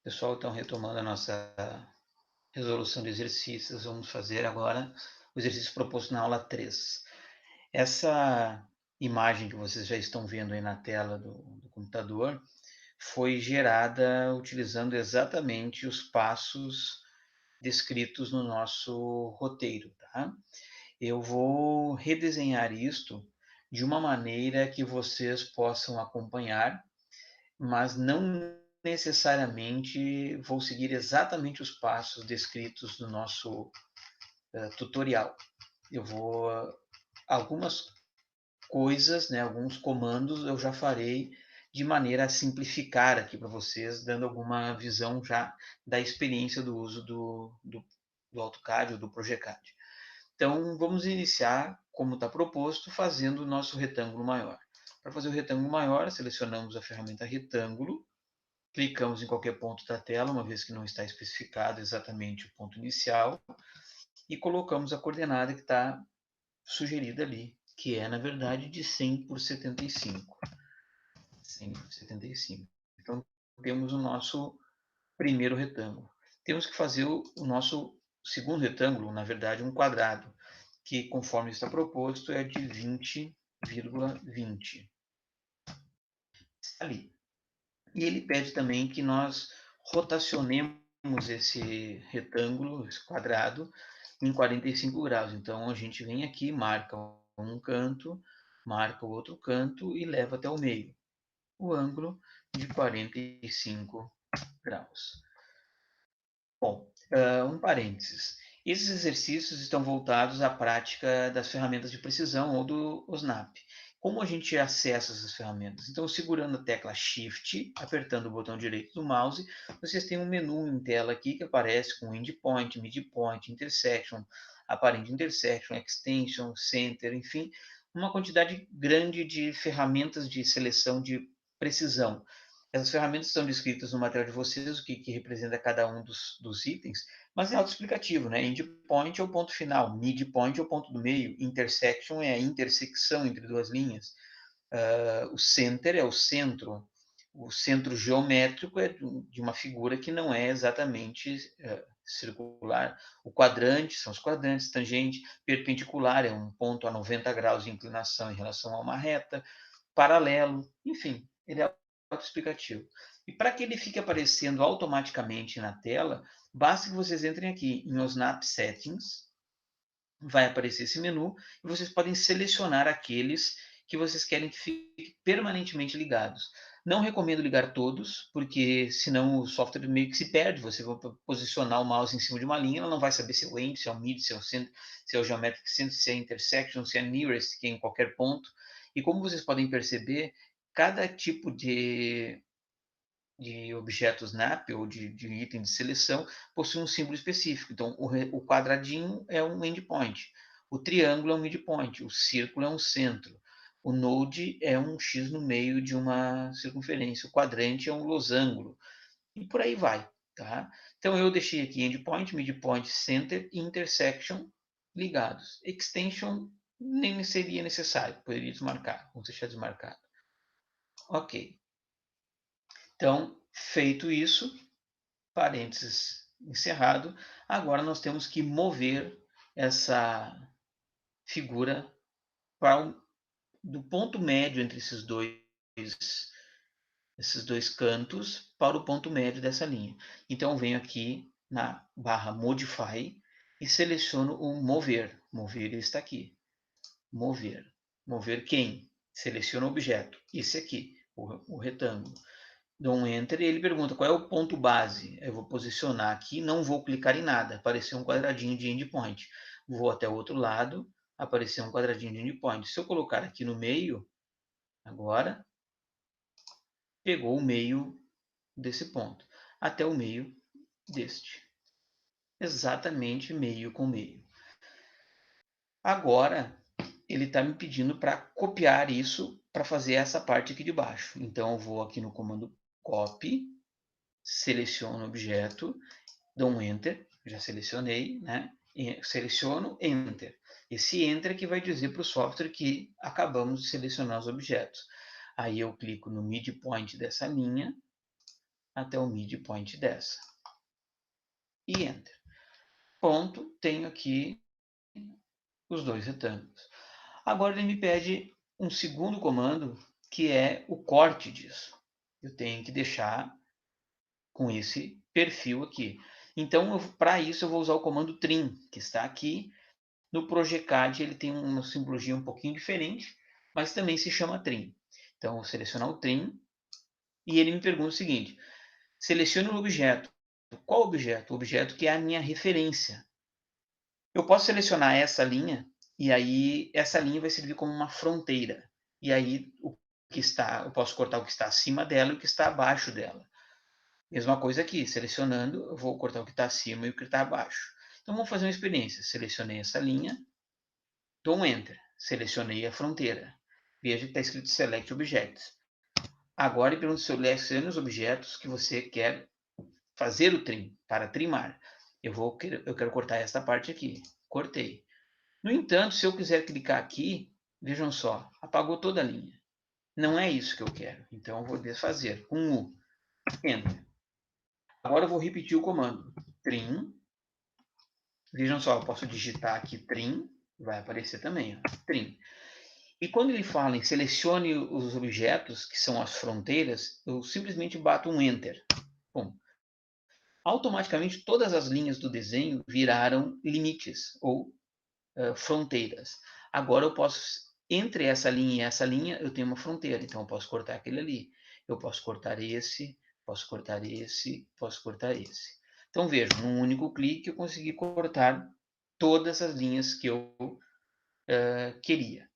Pessoal, então retomando a nossa resolução de exercícios, vamos fazer agora o exercício proposto na aula 3. Essa imagem que vocês já estão vendo aí na tela do computador foi gerada utilizando exatamente os passos descritos no nosso roteiro, tá? Eu vou redesenhar isto de uma maneira que vocês possam acompanhar, mas não necessariamente vou seguir exatamente os passos descritos no nosso tutorial. Eu vou algumas coisas, né, alguns comandos eu já farei de maneira a simplificar aqui para vocês, dando alguma visão já da experiência do uso do AutoCAD ou do ProjeCAD. Então, vamos iniciar, como está proposto, fazendo o nosso retângulo maior. Para fazer o retângulo maior, selecionamos a ferramenta retângulo, clicamos em qualquer ponto da tela, uma vez que não está especificado exatamente o ponto inicial, e colocamos a coordenada que está sugerida ali, que é, na verdade, de 100 por 75. 100 por 75. Então, temos o nosso primeiro retângulo. Temos que fazer o nosso segundo retângulo, na verdade, um quadrado, que, conforme está proposto, é de 20,20. Ali. E ele pede também que nós rotacionemos esse retângulo, esse quadrado, em 45 graus. Então, a gente vem aqui, marca um canto, marca o outro canto e leva até o meio. O ângulo de 45 graus. Bom, um parênteses. Esses exercícios estão voltados à prática das ferramentas de precisão ou do OSNAP. Como a gente acessa essas ferramentas? Então, segurando a tecla Shift, apertando o botão direito do mouse, vocês têm um menu em tela aqui que aparece com Endpoint, Midpoint, Intersection, Apparent Intersection, Extension, Center, enfim, uma quantidade grande de ferramentas de seleção de precisão. Essas ferramentas estão descritas no material de vocês, o que representa cada um dos itens, mas é autoexplicativo, né? Endpoint é o ponto final, midpoint é o ponto do meio, intersection é a intersecção entre duas linhas, o center é o centro geométrico é de uma figura que não é exatamente circular. O quadrante são os quadrantes, tangente, perpendicular é um ponto a 90 graus de inclinação em relação a uma reta, paralelo, enfim, ele é autoexplicativo. E para que ele fique aparecendo automaticamente na tela, basta que vocês entrem aqui em OSNAP Settings, vai aparecer esse menu, e vocês podem selecionar aqueles que vocês querem que fiquem permanentemente ligados. Não recomendo ligar todos, porque senão o software meio que se perde. Você vai posicionar o mouse em cima de uma linha, ela não vai saber se é o end, se é o mid, se é o center, se é o geometric center, se é intersection, se é nearest, que é em qualquer ponto. E como vocês podem perceber, cada tipo de objeto snap ou de item de seleção possui um símbolo específico. Então, o quadradinho é um endpoint, o triângulo é um midpoint, o círculo é um centro, o node é um X no meio de uma circunferência, o quadrante é um losango, e por aí vai. Tá? Então, eu deixei aqui endpoint, midpoint, center e intersection ligados. Extension nem seria necessário, poderia desmarcar, vamos deixar desmarcado. Ok. Então, feito isso, parênteses encerrado, agora nós temos que mover essa figura para do ponto médio entre esses dois cantos para o ponto médio dessa linha. Então, eu venho aqui na barra Modify e seleciono o Mover. Mover está aqui. Mover. Mover quem? Seleciono o objeto. Esse aqui, o retângulo. Dou um Enter e ele pergunta qual é o ponto base. Eu vou posicionar aqui, não vou clicar em nada, apareceu um quadradinho de endpoint. Vou até o outro lado, apareceu um quadradinho de endpoint. Se eu colocar aqui no meio, agora, pegou o meio desse ponto, até o meio deste. Exatamente meio com meio. Agora, ele está me pedindo para copiar isso para fazer essa parte aqui de baixo. Então, eu vou aqui no comando Copy, seleciono o objeto, dou um Enter, já selecionei, né? Seleciono Enter. Esse Enter é que vai dizer para o software que acabamos de selecionar os objetos. Aí eu clico no midpoint dessa linha, até o midpoint dessa. E Enter. Pronto, tenho aqui os dois retângulos. Agora ele me pede um segundo comando, que é o corte disso. Eu tenho que deixar com esse perfil aqui. Então, para isso, eu vou usar o comando trim, que está aqui. No Projecad, ele tem uma simbologia um pouquinho diferente, mas também se chama trim. Então, eu vou selecionar o trim, e ele me pergunta o seguinte: selecione o objeto. Qual objeto? O objeto que é a minha referência. Eu posso selecionar essa linha, e aí essa linha vai servir como uma fronteira. E aí eu posso cortar o que está acima dela e o que está abaixo dela. Mesma coisa aqui, selecionando, eu vou cortar o que está acima e o que está abaixo. Então vamos fazer uma experiência. Selecionei essa linha, dou um Enter. Selecionei a fronteira. Veja que está escrito Select Objects. Agora ele pergunta: selecione os objetos que você quer fazer o trim, para trimar. Eu quero cortar esta parte aqui. Cortei. No entanto, se eu quiser clicar aqui, vejam só, apagou toda a linha. Não é isso que eu quero. Então eu vou desfazer com U. Enter. Agora eu vou repetir o comando. Trim. Vejam só, eu posso digitar aqui trim. Vai aparecer também. Ó, trim. E quando ele fala em selecione os objetos, que são as fronteiras, eu simplesmente bato um Enter. Bom, automaticamente todas as linhas do desenho viraram limites ou fronteiras. Agora eu posso, entre essa linha e essa linha, eu tenho uma fronteira. Então eu posso cortar aquele ali. Eu posso cortar esse, posso cortar esse, posso cortar esse. Então vejam, num único clique eu consegui cortar todas as linhas que eu queria.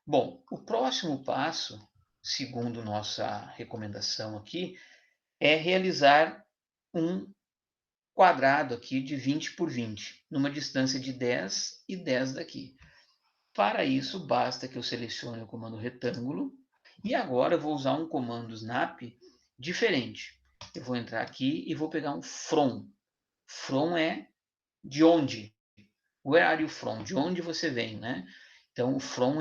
Bom, o próximo passo, segundo nossa recomendação aqui, é realizar um quadrado aqui de 20 por 20, numa distância de 10 e 10 daqui. Para isso, basta que eu selecione o comando retângulo e agora eu vou usar um comando snap diferente. Eu vou entrar aqui e vou pegar um from. From é de onde. Where are you from? De onde você vem, né? Então, o from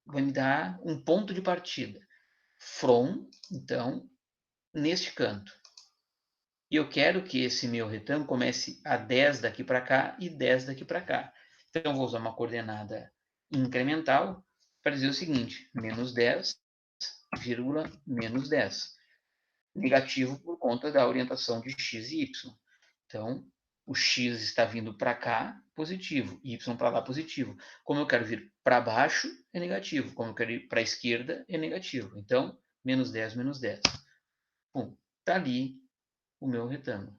vai me dar um ponto de partida. From, então, neste canto. E eu quero que esse meu retângulo comece a 10 daqui para cá e 10 daqui para cá. Então, eu vou usar uma coordenada incremental para dizer o seguinte: menos 10, vírgula, menos 10. Negativo por conta da orientação de x e y. Então, o x está vindo para cá, positivo, y para lá, positivo. Como eu quero vir para baixo, é negativo. Como eu quero ir para a esquerda, é negativo. Então, menos 10, menos 10. Bom, está ali o meu retângulo.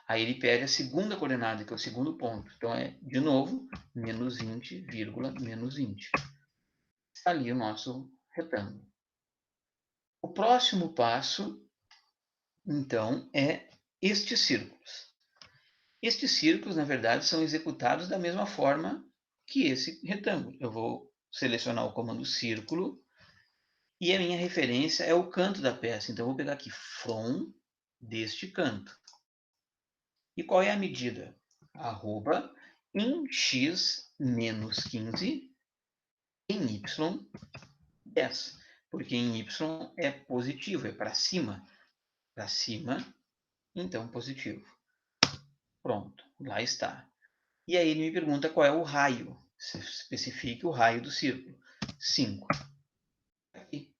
Aí ele pega a segunda coordenada, que é o segundo ponto. Então, é, de novo, menos 20, vírgula, menos 20. Está ali o nosso retângulo. O próximo passo, então, é estes círculos. Estes círculos, na verdade, são executados da mesma forma que esse retângulo. Eu vou selecionar o comando círculo e a minha referência é o canto da peça. Então, eu vou pegar aqui from deste canto. E qual é a medida? Arroba em x menos 15 em y 10. Porque em y é positivo, é para cima. Para cima, então positivo. Pronto, lá está. E aí ele me pergunta qual é o raio. Se especifique o raio do círculo. 5. Aqui.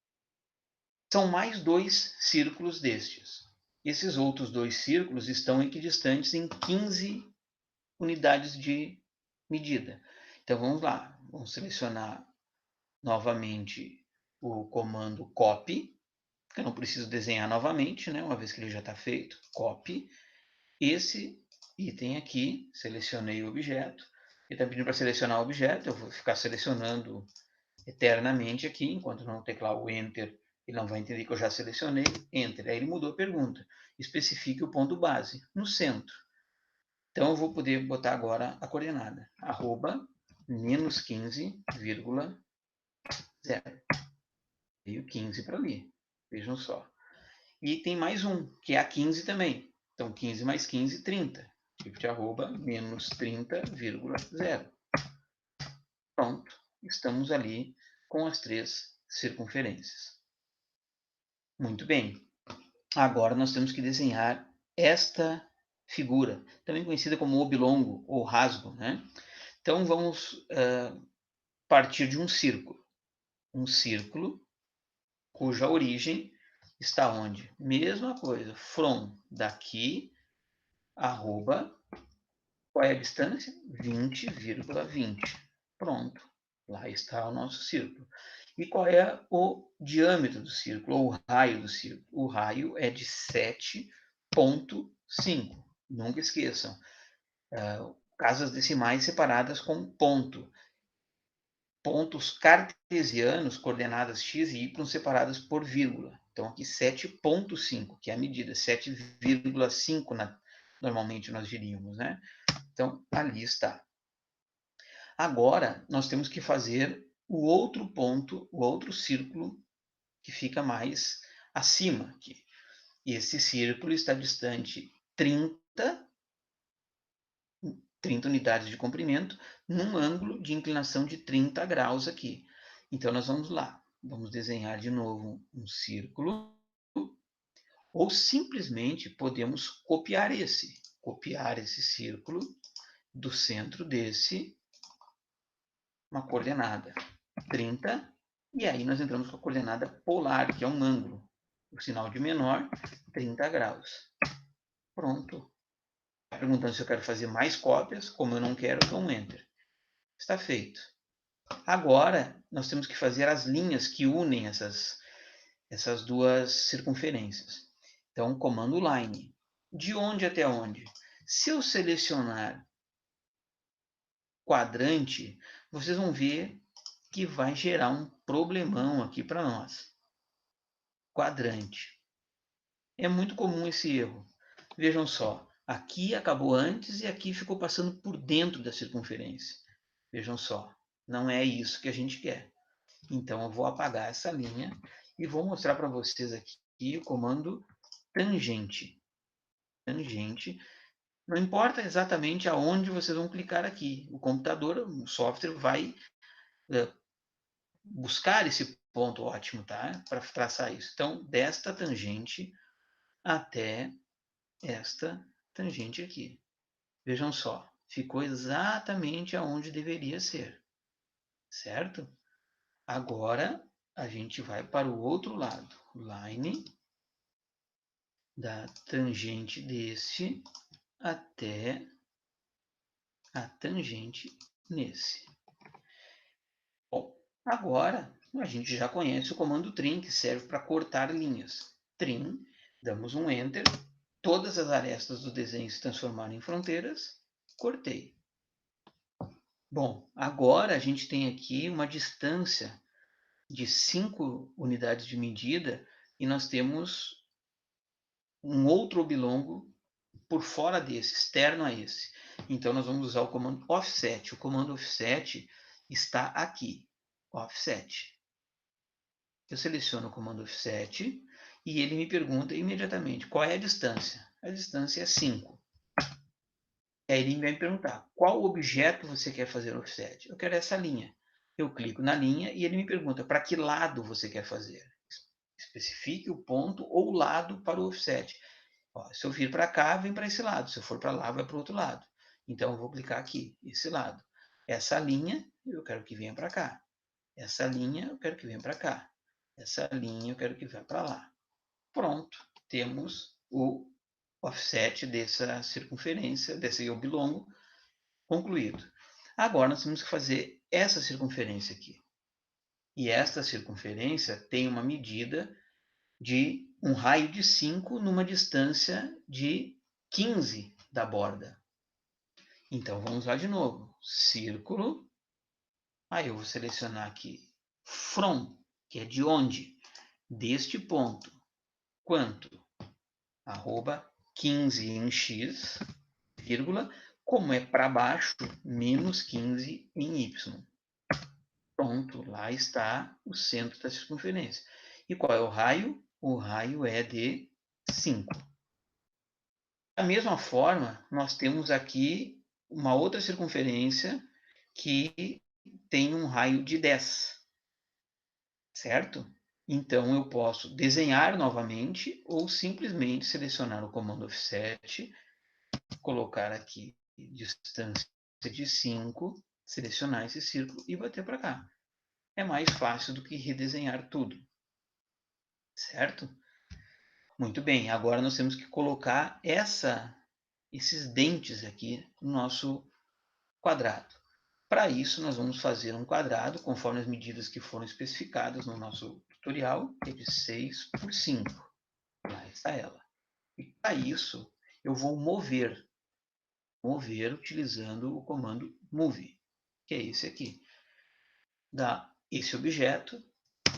São mais dois círculos destes. Esses outros dois círculos estão equidistantes em 15 unidades de medida. Então vamos lá. Vamos selecionar novamente o comando copy, que eu não preciso desenhar novamente, né? Uma vez que ele já está feito. Copy. Esse item aqui, selecionei o objeto. Ele está pedindo para selecionar o objeto, eu vou ficar selecionando eternamente aqui, enquanto não teclar o Enter, ele não vai entender que eu já selecionei. Enter. Aí ele mudou a pergunta. Especifique o ponto base, no centro. Então eu vou poder botar agora a coordenada. Arroba menos 15,0. Veio 15 para ali. Vejam só. E tem mais um, que é a 15 também. Então 15 mais 15, 30. Tipo de arroba menos 30,0. Pronto. Estamos ali com as três circunferências. Muito bem. Agora nós temos que desenhar esta figura, também conhecida como oblongo ou rasgo, né? Então vamos partir de um círculo cuja origem está onde? Mesma coisa, from, daqui, arroba, qual é a distância? 20,20. Pronto, lá está o nosso círculo. E qual é o diâmetro do círculo, ou o raio do círculo? O raio é de 7,5. Nunca esqueçam, casas decimais separadas com ponto. Pontos cartesianos, coordenadas x e y separadas por vírgula. Então, aqui 7,5, que é a medida, 7,5 normalmente nós diríamos, né? Então, ali está. Agora, nós temos que fazer o outro ponto, o outro círculo que fica mais acima aqui. E esse círculo está distante 30 unidades de comprimento, num ângulo de inclinação de 30 graus aqui. Então, nós vamos lá. Vamos desenhar de novo um círculo, ou simplesmente podemos copiar esse círculo do centro desse, uma coordenada 30, e aí nós entramos com a coordenada polar, que é um ângulo. O sinal de menor, 30 graus. Pronto. Está perguntando se eu quero fazer mais cópias, como eu não quero, dou um Enter. Está feito. Agora, nós temos que fazer as linhas que unem essas duas circunferências. Então, comando line. De onde até onde? Se eu selecionar quadrante, vocês vão ver que vai gerar um problemão aqui para nós. Quadrante. É muito comum esse erro. Vejam só, aqui acabou antes e aqui ficou passando por dentro da circunferência. Vejam só, não é isso que a gente quer. Então, eu vou apagar essa linha e vou mostrar para vocês aqui o comando tangente. Tangente. Não importa exatamente aonde vocês vão clicar aqui. O computador, o software vai buscar esse ponto ótimo, tá? Para traçar isso. Então, desta tangente até esta tangente aqui. Vejam só, ficou exatamente aonde deveria ser, certo? Agora, a gente vai para o outro lado. Line da tangente desse até a tangente nesse. Bom, agora a gente já conhece o comando trim, que serve para cortar linhas. Trim, damos um Enter, todas as arestas do desenho se transformaram em fronteiras, cortei. Bom, agora a gente tem aqui uma distância de 5 unidades de medida e nós temos um outro oblongo por fora desse, externo a esse. Então, nós vamos usar o comando offset. O comando offset está aqui, offset. Eu seleciono o comando offset e ele me pergunta imediatamente qual é a distância. A distância é 5. Aí ele vai me perguntar qual objeto você quer fazer offset. Eu quero essa linha. Eu clico na linha e ele me pergunta para que lado você quer fazer. Especifique o ponto ou lado para o offset. Ó, se eu vir para cá, vem para esse lado. Se eu for para lá, vai para o outro lado. Então, eu vou clicar aqui, esse lado. Essa linha, eu quero que venha para cá. Essa linha, eu quero que venha para cá. Essa linha, eu quero que vá para lá. Pronto, temos o offset dessa circunferência, desse oblongo, concluído. Agora, nós temos que fazer essa circunferência aqui. E esta circunferência tem uma medida de um raio de 5 numa distância de 15 da borda. Então, vamos lá de novo. Círculo. Aí eu vou selecionar aqui from, que é de onde? Deste ponto. Quanto? Arroba 15 em x, vírgula, como é para baixo, menos 15 em y. Pronto, lá está o centro da circunferência. E qual é o raio? O raio é de 5. Da mesma forma, nós temos aqui uma outra circunferência que tem um raio de 10, certo? Então, eu posso desenhar novamente ou simplesmente selecionar o comando offset, colocar aqui distância de 5, selecionar esse círculo e bater para cá. É mais fácil do que redesenhar tudo, certo? Muito bem, agora nós temos que colocar esses dentes aqui no nosso quadrado. Para isso, nós vamos fazer um quadrado conforme as medidas que foram especificadas no nosso tutorial, que é de 6 por 5. Lá está ela. E para isso, eu vou mover utilizando o comando move, que é esse aqui. Dá esse objeto,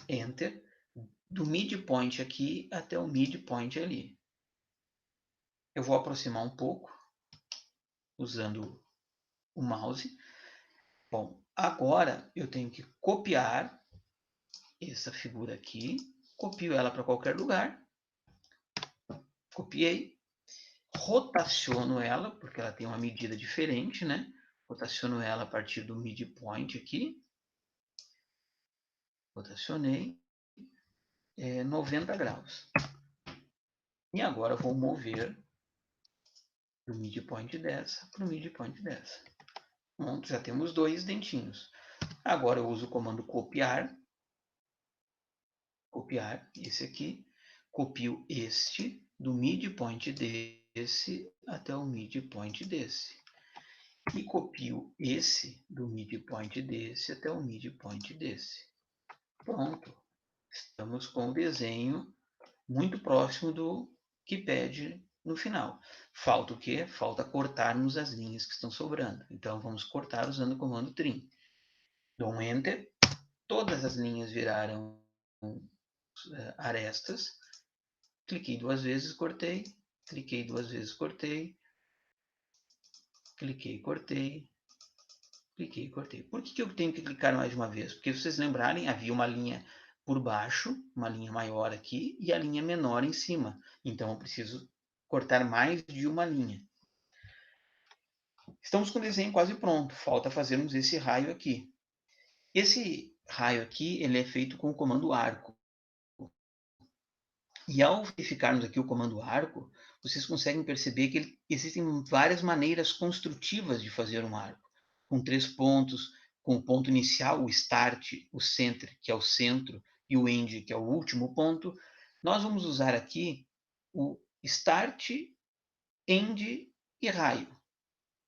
Enter, do midpoint aqui até o midpoint ali. Eu vou aproximar um pouco, usando o mouse. Bom, agora eu tenho que copiar essa figura aqui, copio ela para qualquer lugar, copiei, rotaciono ela, porque ela tem uma medida diferente, né? Rotaciono ela a partir do midpoint aqui, rotacionei, 90 graus. E agora eu vou mover do midpoint dessa para o midpoint dessa. Pronto, já temos dois dentinhos. Agora eu uso o comando copiar, esse aqui, copio este do midpoint desse até o midpoint desse. E copio esse do midpoint desse até o midpoint desse. Pronto. Estamos com o desenho muito próximo do que pede no final. Falta o quê? Falta cortarmos as linhas que estão sobrando. Então, vamos cortar usando o comando trim. Dou um Enter. Todas as linhas viraram arestas. Cliquei duas vezes, cortei. Cliquei duas vezes, cortei. Cliquei, cortei. Cliquei e cortei. Por que eu tenho que clicar mais uma vez? Porque, se vocês lembrarem, havia uma linha por baixo, uma linha maior aqui, e a linha menor em cima. Então, eu preciso cortar mais de uma linha. Estamos com o desenho quase pronto. Falta fazermos esse raio aqui. Esse raio aqui, ele é feito com o comando arco. E ao verificarmos aqui o comando arco, vocês conseguem perceber que existem várias maneiras construtivas de fazer um arco. Com 3 pontos, com o ponto inicial, o start, o center, que é o centro, e o end, que é o último ponto. Nós vamos usar aqui o start, end e raio,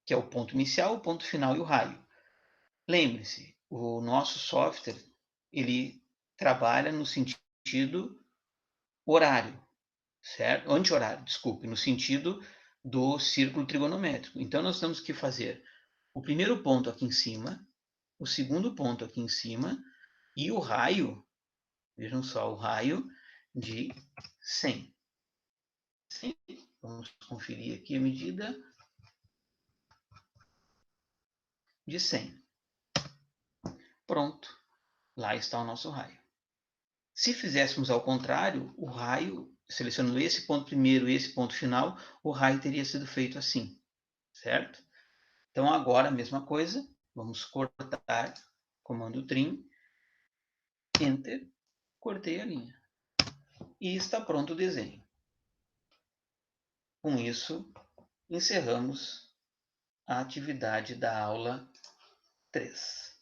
que é o ponto inicial, o ponto final e o raio. Lembre-se, o nosso software ele trabalha no sentido horário, certo? Anti-horário, desculpe, no sentido do círculo trigonométrico. Então, nós temos que fazer o primeiro ponto aqui em cima, o segundo ponto aqui em cima e o raio, vejam só, o raio de 100. Vamos conferir aqui a medida de 100. Pronto, lá está o nosso raio. Se fizéssemos ao contrário, o raio, selecionando esse ponto primeiro e esse ponto final, o raio teria sido feito assim, certo? Então, agora a mesma coisa, vamos cortar, comando trim, enter, cortei a linha. E está pronto o desenho. Com isso, encerramos a atividade da aula 3.